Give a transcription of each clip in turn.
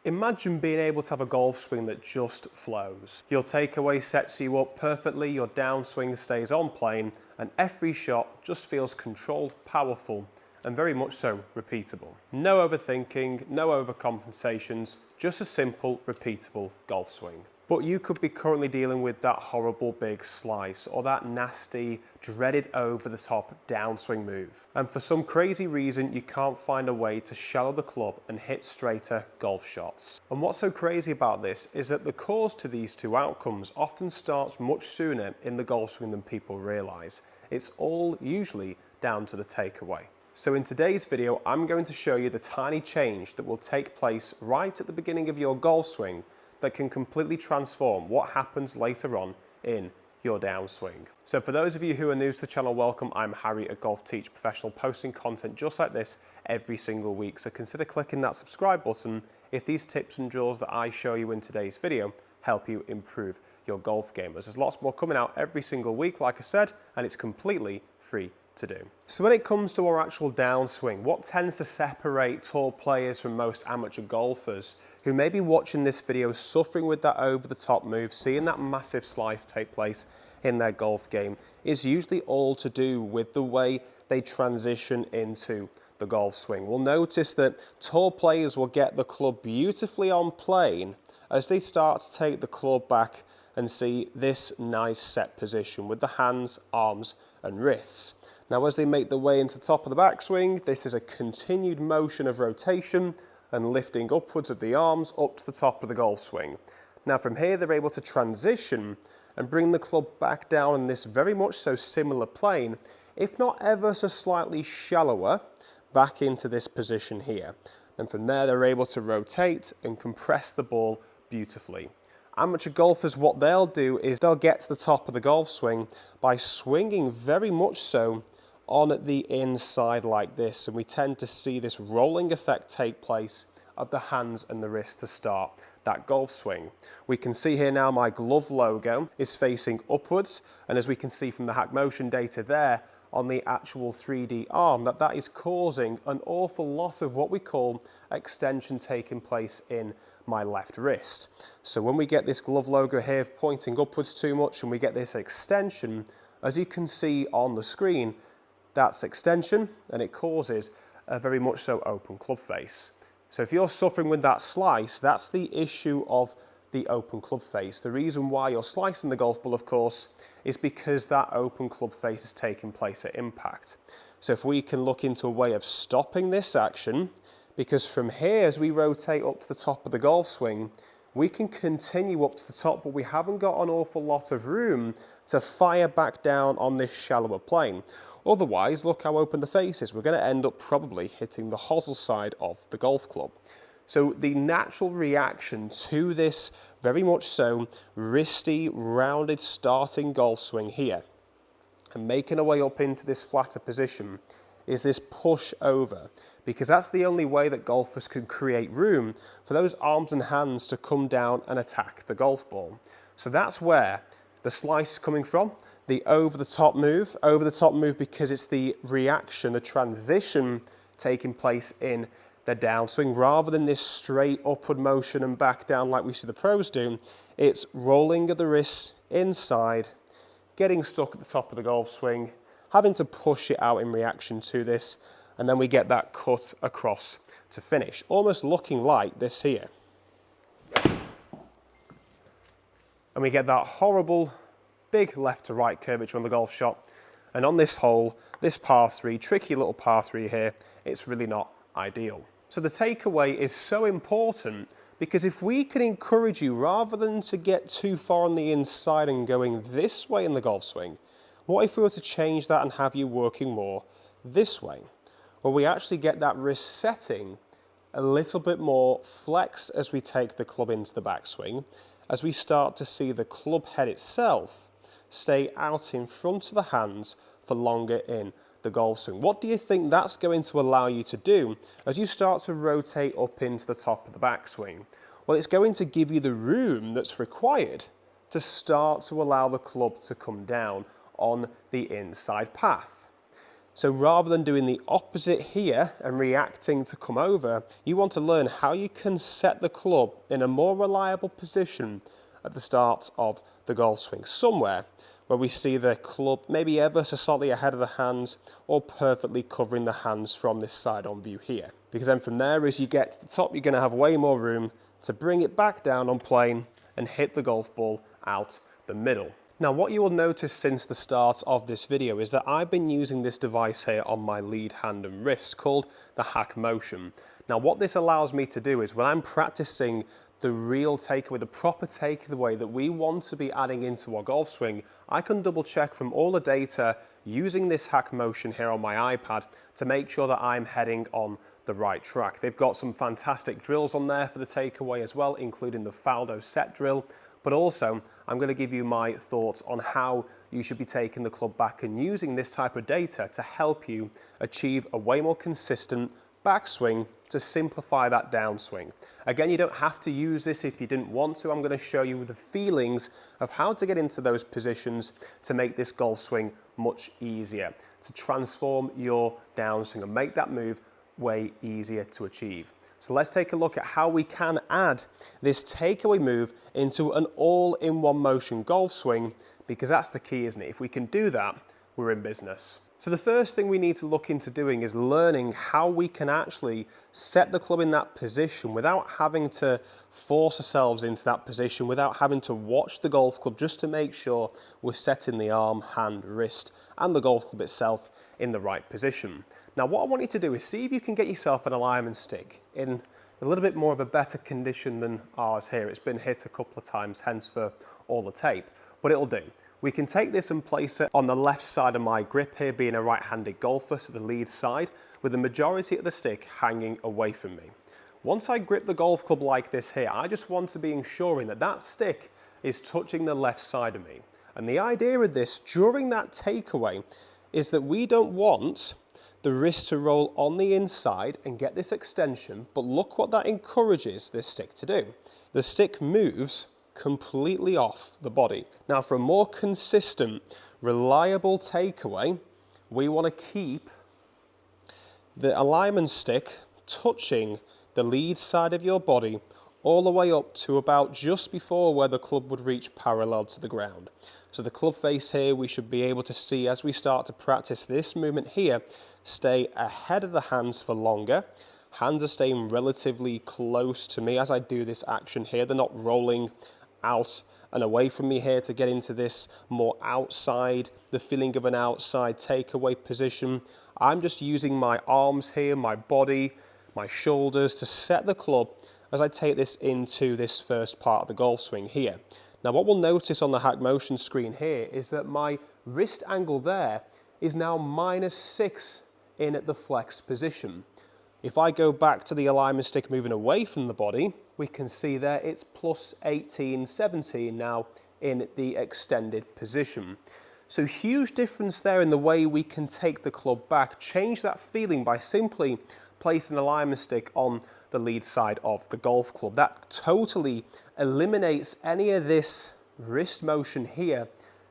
Imagine being able to have a golf swing that just flows. Your takeaway sets you up perfectly, your downswing stays on plane, and every shot just feels controlled, powerful, and very much so repeatable. No overthinking, no overcompensations, just a simple, repeatable golf swing. But you could be currently dealing with that horrible big slice or that nasty, dreaded over-the-top downswing move. And for some crazy reason, you can't find a way to shallow the club and hit straighter golf shots. And what's so crazy about this is that the cause to these two outcomes often starts much sooner in the golf swing than people realize. It's all usually down to the takeaway. So in today's video, I'm going to show you the tiny change that will take place right at the beginning of your golf swing that can completely transform what happens later on in your downswing. So for those of you who are new to the channel, welcome. I'm Harry, a Golf Teach Professional, posting content just like this every single week. So consider clicking that subscribe button if these tips and drills that I show you in today's video help you improve your golf game. There's lots more coming out every single week, like I said, and it's completely free to do. So when it comes to our actual downswing, what tends to separate tour players from most amateur golfers who may be watching this video suffering with that over-the-top move, seeing that massive slice take place in their golf game, is usually all to do with the way they transition into the golf swing. We'll notice that tour players will get the club beautifully on plane as they start to take the club back and see this nice set position with the hands, arms and wrists. Now as they make their way into the top of the backswing, this is a continued motion of rotation and lifting upwards of the arms up to the top of the golf swing. Now from here they're able to transition and bring the club back down in this very much so similar plane, if not ever so slightly shallower, back into this position here. And from there they're able to rotate and compress the ball beautifully. Amateur golfers, what they'll do is they'll get to the top of the golf swing by swinging very much so on the inside like this, and we tend to see this rolling effect take place of the hands and the wrist to start that golf swing. We can see here now my glove logo is facing upwards, and as we can see from the hack motion data there on the actual 3D arm, that is causing an awful lot of what we call extension taking place in my left wrist. So when we get this glove logo here pointing upwards too much and we get this extension, as you can see on the screen, that's extension and it causes a very much so open club face. So if you're suffering with that slice, that's the issue of the open club face. The reason why you're slicing the golf ball, of course, is because that open club face is taking place at impact. So if we can look into a way of stopping this action, because from here as we rotate up to the top of the golf swing, we can continue up to the top, but we haven't got an awful lot of room to fire back down on this shallower plane. Otherwise, look how open the face is. We're going to end up probably hitting the hosel side of the golf club. So the natural reaction to this very much so wristy, rounded starting golf swing here and making our way up into this flatter position is this push over, because that's the only way that golfers can create room for those arms and hands to come down and attack the golf ball. So that's where the slice is coming from. The over-the-top move because it's the reaction, the transition taking place in the downswing, rather than this straight upward motion and back down like we see the pros do. It's rolling of the wrists inside, getting stuck at the top of the golf swing, having to push it out in reaction to this, and then we get that cut across to finish, almost looking like this here. And we get that horrible big left to right curvature on the golf shot. And on this hole, this par 3, tricky little par 3 here, it's really not ideal. So the takeaway is so important, because if we can encourage you, rather than to get too far on the inside and going this way in the golf swing, what if we were to change that and have you working more this way, where we actually get that wrist setting a little bit more flexed as we take the club into the backswing, as we start to see the club head itself stay out in front of the hands for longer in the golf swing. What do you think that's going to allow you to do as you start to rotate up into the top of the backswing? Well, it's going to give you the room that's required to start to allow the club to come down on the inside path. So rather than doing the opposite here and reacting to come over, you want to learn how you can set the club in a more reliable position at the start of the golf swing, somewhere where we see the club maybe ever so slightly ahead of the hands or perfectly covering the hands from this side on view here. Because then from there, as you get to the top, you're going to have way more room to bring it back down on plane and hit the golf ball out the middle. Now what you will notice since the start of this video is that I've been using this device here on my lead hand and wrist called the Hack Motion. Now what this allows me to do is when I'm practicing the real takeaway, the proper takeaway that we want to be adding into our golf swing, I can double check from all the data using this Hack Motion here on my iPad to make sure that I'm heading on the right track. They've got some fantastic drills on there for the takeaway as well, including the Faldo set drill, but also I'm going to give you my thoughts on how you should be taking the club back and using this type of data to help you achieve a way more consistent backswing to simplify that downswing. Again, you don't have to use this if you didn't want to. I'm going to show you the feelings of how to get into those positions to make this golf swing much easier, to transform your downswing and make that move way easier to achieve. So let's take a look at how we can add this takeaway move into an all-in-one motion golf swing, because that's the key, isn't it? If we can do that, we're in business. So the first thing we need to look into doing is learning how we can actually set the club in that position without having to force ourselves into that position, without having to watch the golf club, just to make sure we're setting the arm, hand, wrist, and the golf club itself in the right position. Now what I want you to do is see if you can get yourself an alignment stick in a little bit more of a better condition than ours here. It's been hit a couple of times, hence for all the tape, but it'll do. We can take this and place it on the left side of my grip here, being a right-handed golfer, so the lead side, with the majority of the stick hanging away from me. Once I grip the golf club like this here, I just want to be ensuring that that stick is touching the left side of me. And the idea of this during that takeaway is that we don't want the wrist to roll on the inside and get this extension, but look what that encourages this stick to do. The stick moves completely off the body. Now for a more consistent, reliable takeaway, we want to keep the alignment stick touching the lead side of your body all the way up to about just before where the club would reach parallel to the ground. So the club face here, we should be able to see as we start to practice this movement here, stay ahead of the hands for longer. Hands are staying relatively close to me as I do this action here. They're not rolling out and away from me here to get into this more outside, the feeling of an outside takeaway position. I'm just using my arms here, my body, my shoulders to set the club as I take this into this first part of the golf swing here. Now what we'll notice on the Hack Motion screen here is that my wrist angle there is now -6 in at the flexed position. If I go back to the alignment stick moving away from the body, we can see there it's +18, 17 now in the extended position. So huge difference there in the way we can take the club back, change that feeling by simply placing an alignment stick on the lead side of the golf club. That totally eliminates any of this wrist motion here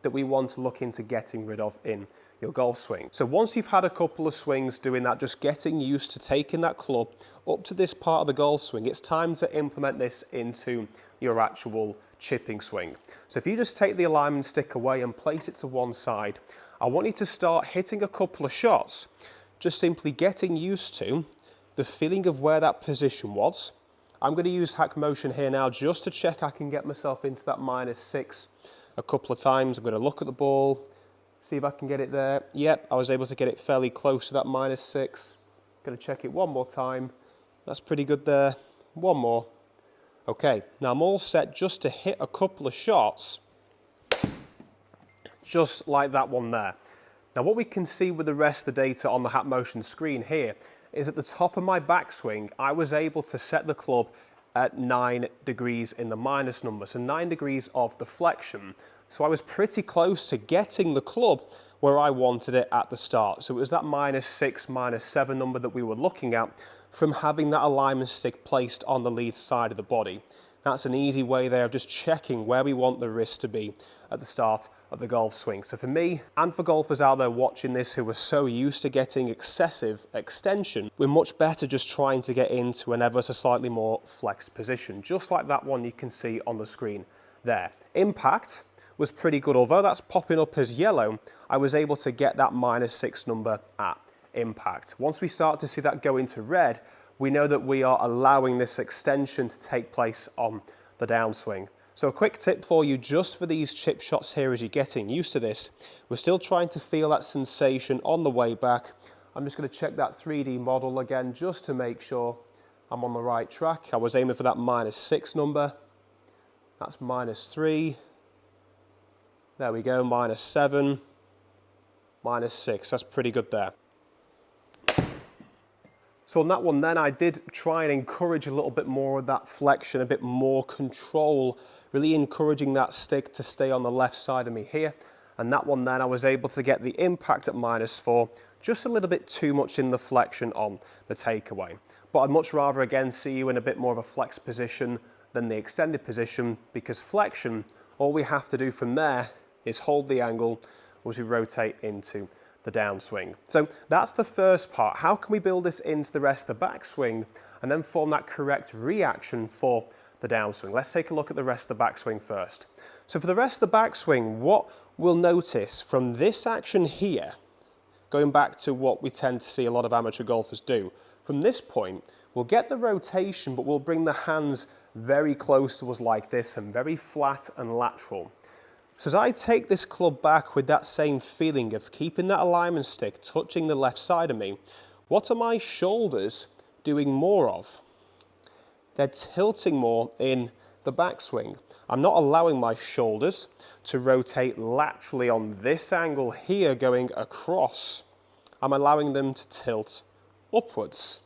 that we want to look into getting rid of in your golf swing. So once you've had a couple of swings doing that, just getting used to taking that club up to this part of the golf swing, it's time to implement this into your actual chipping swing. So if you just take the alignment stick away and place it to one side, I want you to start hitting a couple of shots, just simply getting used to the feeling of where that position was. I'm going to use Hack Motion here now just to check I can get myself into that -6 a couple of times. I'm going to look at the ball, see if I can get it there. Yep, I was able to get it fairly close to that -6. Going to check it one more time. That's pretty good there. One more. Okay, now I'm all set just to hit a couple of shots, just like that one there. Now what we can see with the rest of the data on the Hack Motion screen here is at the top of my backswing, I was able to set the club at 9 degrees in the minus number, so 9 degrees of deflection. So I was pretty close to getting the club where I wanted it at the start. So it was that -6, -7 number that we were looking at from having that alignment stick placed on the lead side of the body. That's an easy way there of just checking where we want the wrist to be at the start of the golf swing. So for me, and for golfers out there watching this who are so used to getting excessive extension, we're much better just trying to get into an ever so slightly more flexed position, just like that one you can see on the screen there. Impact was pretty good. Although that's popping up as yellow, I was able to get that -6 number at impact. Once we start to see that go into red, we know that we are allowing this extension to take place on the downswing. So a quick tip for you just for these chip shots here as you're getting used to this, we're still trying to feel that sensation on the way back. I'm just going to check that 3D model again just to make sure I'm on the right track. I was aiming for that -6 number. That's -3. There we go, -7, -6. That's pretty good there. So on that one then, I did try and encourage a little bit more of that flexion, a bit more control, really encouraging that stick to stay on the left side of me here. And that one then, I was able to get the impact at -4, just a little bit too much in the flexion on the takeaway. But I'd much rather again see you in a bit more of a flexed position than the extended position, because flexion, all we have to do from there is hold the angle as we rotate into the downswing. So that's the first part. How can we build this into the rest of the backswing and then form that correct reaction for the downswing? Let's take a look at the rest of the backswing first. So for the rest of the backswing, what we'll notice from this action here, going back to what we tend to see a lot of amateur golfers do, from this point, we'll get the rotation, but we'll bring the hands very close to us like this and very flat and lateral. So as I take this club back with that same feeling of keeping that alignment stick touching the left side of me, what are my shoulders doing more of? They're tilting more in the backswing. I'm not allowing my shoulders to rotate laterally on this angle here going across. I'm allowing them to tilt upwards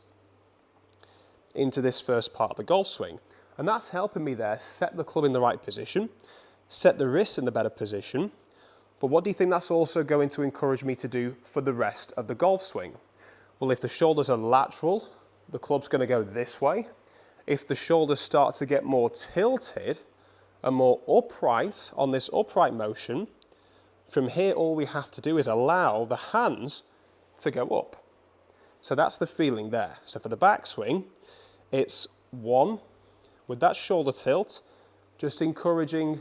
into this first part of the golf swing. And that's helping me there set the club in the right position, set the wrist in the better position. But what do you think that's also going to encourage me to do for the rest of the golf swing? Well, if the shoulders are lateral, the club's going to go this way. If the shoulders start to get more tilted and more upright on this upright motion, from here all we have to do is allow the hands to go up. So that's the feeling there. So for the backswing, it's 1 with that shoulder tilt, just encouraging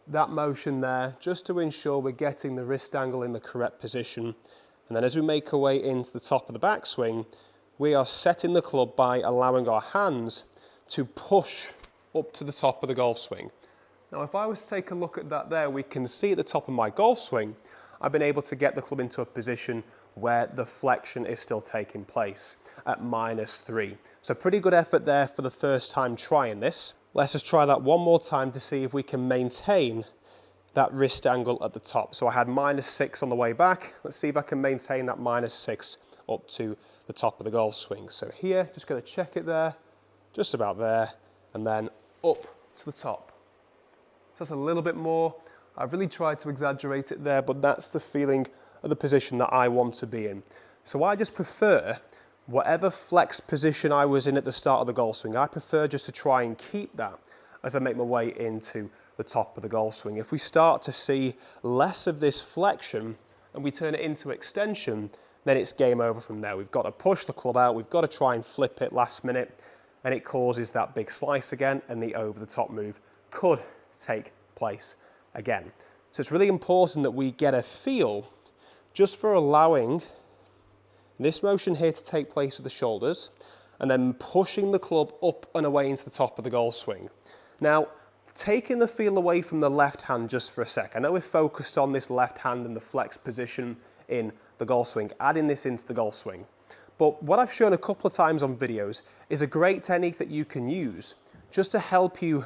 that motion there, just to ensure we're getting the wrist angle in the correct position. And then as we make our way into the top of the backswing, we are setting the club by allowing our hands to push up to the top of the golf swing. Now, if I was to take a look at that there, we can see at the top of my golf swing, I've been able to get the club into a position where the flexion is still taking place at -3. So pretty good effort there for the first time trying this. Let's just try that one more time to see if we can maintain that wrist angle at the top. So I had -6 on the way back. Let's see if I can maintain that -6 up to the top of the golf swing. So here, just going to check it there, just about there, and then up to the top. Just a little bit more. I've really tried to exaggerate it there, but that's the feeling of the position that I want to be in. So I just prefer whatever flex position I was in at the start of the golf swing, I prefer just to try and keep that as I make my way into the top of the golf swing. If we start to see less of this flexion and we turn it into extension, then it's game over from there. We've got to push the club out, we've got to try and flip it last minute, and it causes that big slice again, and the over the top move could take place again. So it's really important that we get a feel just for allowing this motion here to take place with the shoulders and then pushing the club up and away into the top of the golf swing. Now, taking the feel away from the left hand just for a sec. I know we're focused on this left hand and the flex position in the golf swing, adding this into the golf swing. But what I've shown a couple of times on videos is a great technique that you can use just to help you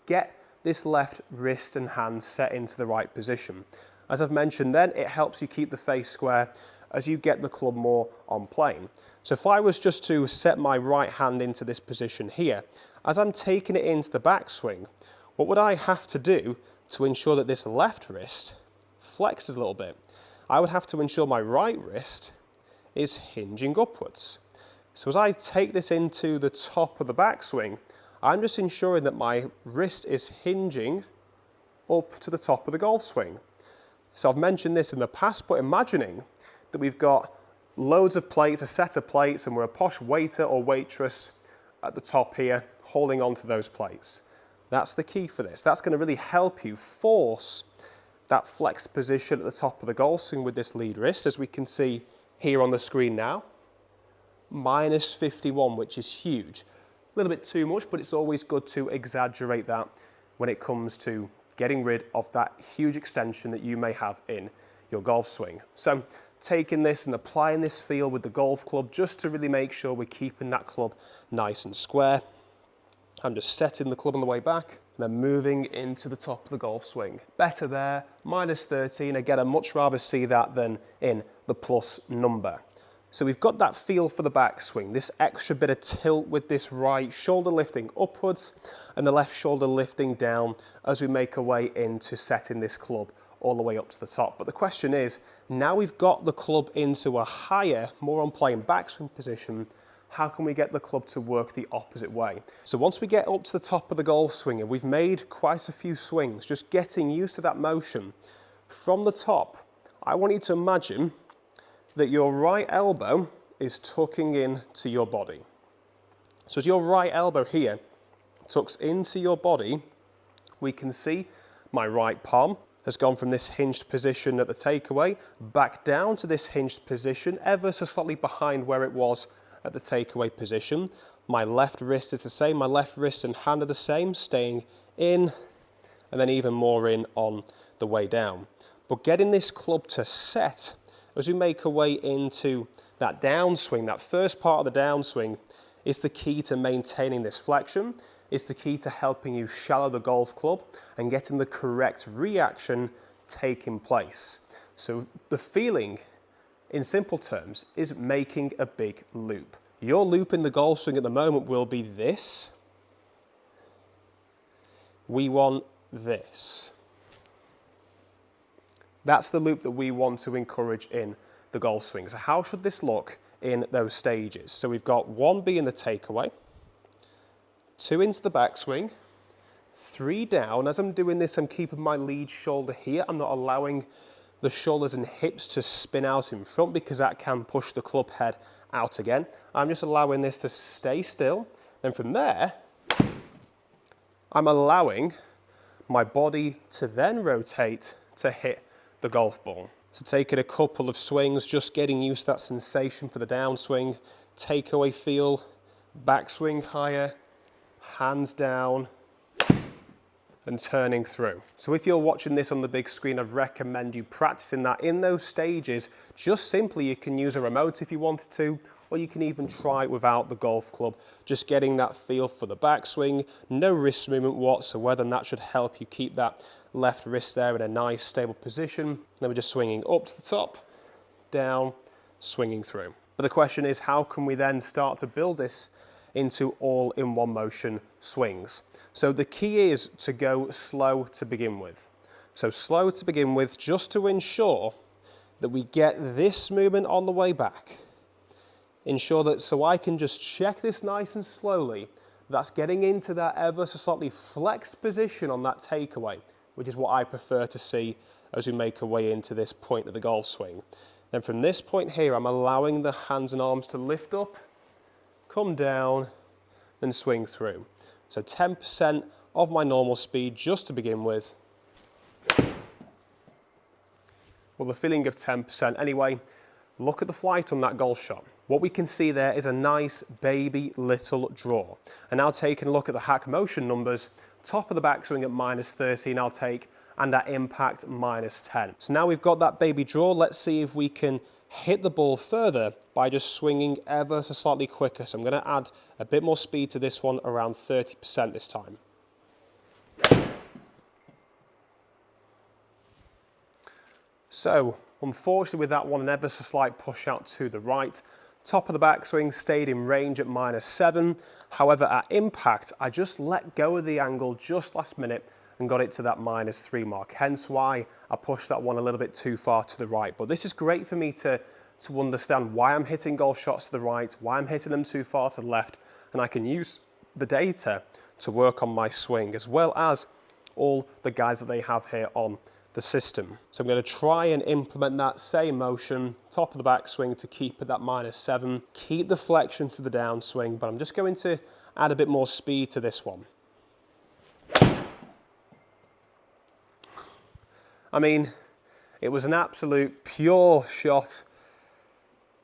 get this left wrist and hand set into the right position. As I've mentioned then, it helps you keep the face square as you get the club more on plane. So if I was just to set my right hand into this position here, as I'm taking it into the backswing, what would I have to do to ensure that this left wrist flexes a little bit? I would have to ensure my right wrist is hinging upwards. So as I take this into the top of the backswing, I'm just ensuring that my wrist is hinging up to the top of the golf swing. So I've mentioned this in the past, but imagining that we've got loads of plates, a set of plates, and we're a posh waiter or waitress at the top here, holding onto those plates. That's the key for this. That's going to really help you force that flex position at the top of the golf swing with this lead wrist, as we can see here on the screen now. Minus 51, which is huge. A little bit too much, but it's always good to exaggerate that when it comes to getting rid of that huge extension that you may have in your golf swing. So taking this and applying this feel with the golf club just to really make sure we're keeping that club nice and square. I'm just setting the club on the way back and then moving into the top of the golf swing. Better there, minus 13. Again, I'd much rather see that than in the plus number. So we've got that feel for the backswing, this extra bit of tilt with this right shoulder lifting upwards and the left shoulder lifting down as we make our way into setting this club all the way up to the top. But the question is, now we've got the club into a higher, more on playing backswing position, how can we get the club to work the opposite way? So once we get up to the top of the golf swing and we've made quite a few swings, just getting used to that motion, from the top, I want you to imagine that your right elbow is tucking in to your body. So as your right elbow here tucks into your body, we can see my right palm has gone from this hinged position at the takeaway back down to this hinged position, ever so slightly behind where it was at the takeaway position. My left wrist is the same, my left wrist and hand are the same, staying in and then even more in on the way down. But getting this club to set as we make our way into that downswing, that first part of the downswing, is the key to maintaining this flexion, is the key to helping you shallow the golf club and getting the correct reaction taking place. So the feeling, in simple terms, is making a big loop. Your loop in the golf swing at the moment will be this. We want this. That's the loop that we want to encourage in the golf swing. So how should this look in those stages? So we've got 1 being the takeaway, 2 into the backswing, 3 down. As I'm doing this, I'm keeping my lead shoulder here. I'm not allowing the shoulders and hips to spin out in front because that can push the club head out again. I'm just allowing this to stay still. Then from there, I'm allowing my body to then rotate to hit the golf ball. So taking a couple of swings, just getting used to that sensation for the downswing, takeaway feel, backswing higher, hands down, and turning through. So if you're watching this on the big screen, I'd recommend you practicing that in those stages. Just simply, you can use a remote if you wanted to, or you can even try it without the golf club. Just getting that feel for the backswing, no wrist movement whatsoever, and that should help you keep that left wrist there in a nice stable position. Then we're just swinging up to the top, down, swinging through. But the question is, how can we then start to build this into all-in-one motion swings? So the key is to go slow to begin with. So slow to begin with, just to ensure that we get this movement on the way back. Ensure that, so I can just check this nice and slowly, that's getting into that ever so slightly flexed position on that takeaway, which is what I prefer to see as we make our way into this point of the golf swing. Then from this point here, I'm allowing the hands and arms to lift up, come down, and swing through. So 10% of my normal speed just to begin with. Well, the feeling of 10% anyway. Look at the flight on that golf shot. What we can see there is a nice baby little draw. And now taking a look at the hack motion numbers, top of the backswing at minus 13 I'll take, and at impact minus 10. So now we've got that baby draw. Let's see if we can hit the ball further by just swinging ever so slightly quicker. So I'm going to add a bit more speed to this one, around 30% this time. So unfortunately with that one, an ever so slight push out to the right. Top of the backswing stayed in range at minus 7. However, at impact, I just let go of the angle just last minute and got it to that minus 3 mark. Hence why I pushed that one a little bit too far to the right. But this is great for me to understand why I'm hitting golf shots to the right, why I'm hitting them too far to the left, and I can use the data to work on my swing, as well as all the guides that they have here on the system. So I'm going to try and implement that same motion, top of the backswing, to keep at that -7. Keep the flexion to the downswing, but I'm just going to add a bit more speed to this one. I mean, it was an absolute pure shot,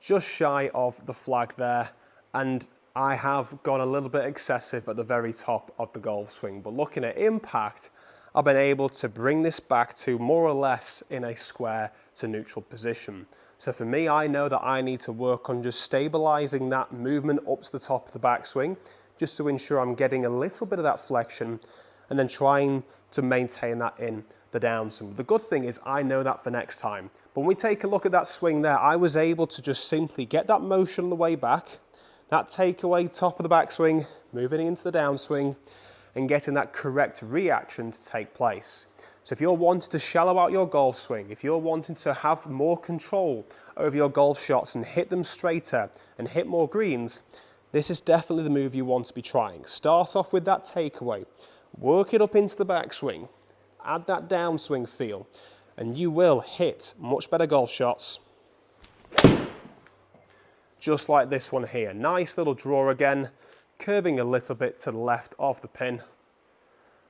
just shy of the flag there, and I have gone a little bit excessive at the very top of the golf swing, but looking at impact, I've been able to bring this back to more or less in a square to neutral position. So for me, I know that I need to work on just stabilizing that movement up to the top of the backswing, just to ensure I'm getting a little bit of that flexion, and then trying to maintain that in the downswing. The good thing is I know that for next time. But when we take a look at that swing there, I was able to just simply get that motion on the way back, that takeaway top of the backswing, moving into the downswing, and getting that correct reaction to take place. So if you're wanting to shallow out your golf swing, if you're wanting to have more control over your golf shots and hit them straighter and hit more greens, this is definitely the move you want to be trying. Start off with that takeaway, work it up into the backswing, add that downswing feel, and you will hit much better golf shots. Just like this one here. Nice little draw again, curving a little bit to the left of the pin.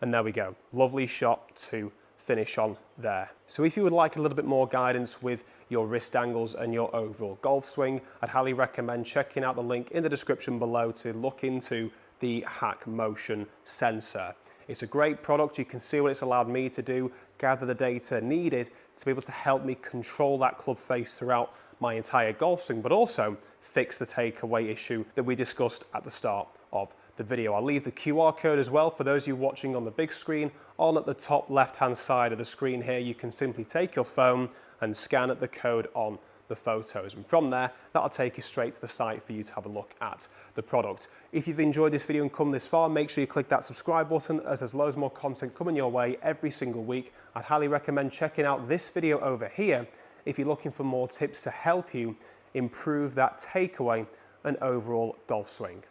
And there we go. Lovely shot to finish on there. So if you would like a little bit more guidance with your wrist angles and your overall golf swing, I'd highly recommend checking out the link in the description below to look into the Hack Motion sensor. It's a great product. You can see what it's allowed me to do, gather the data needed to be able to help me control that club face throughout my entire golf swing, but also fix the takeaway issue that we discussed at the start of the video. I'll leave the QR code as well for those of you watching on the big screen. On at the top left-hand side of the screen here, you can simply take your phone and scan the code on the photos, and from there that'll take you straight to the site for you to have a look at the product. If you've enjoyed this video and come this far, make sure you click that subscribe button, as there's loads more content coming your way every single week. I'd highly recommend checking out this video over here if you're looking for more tips to help you improve that takeaway and overall golf swing.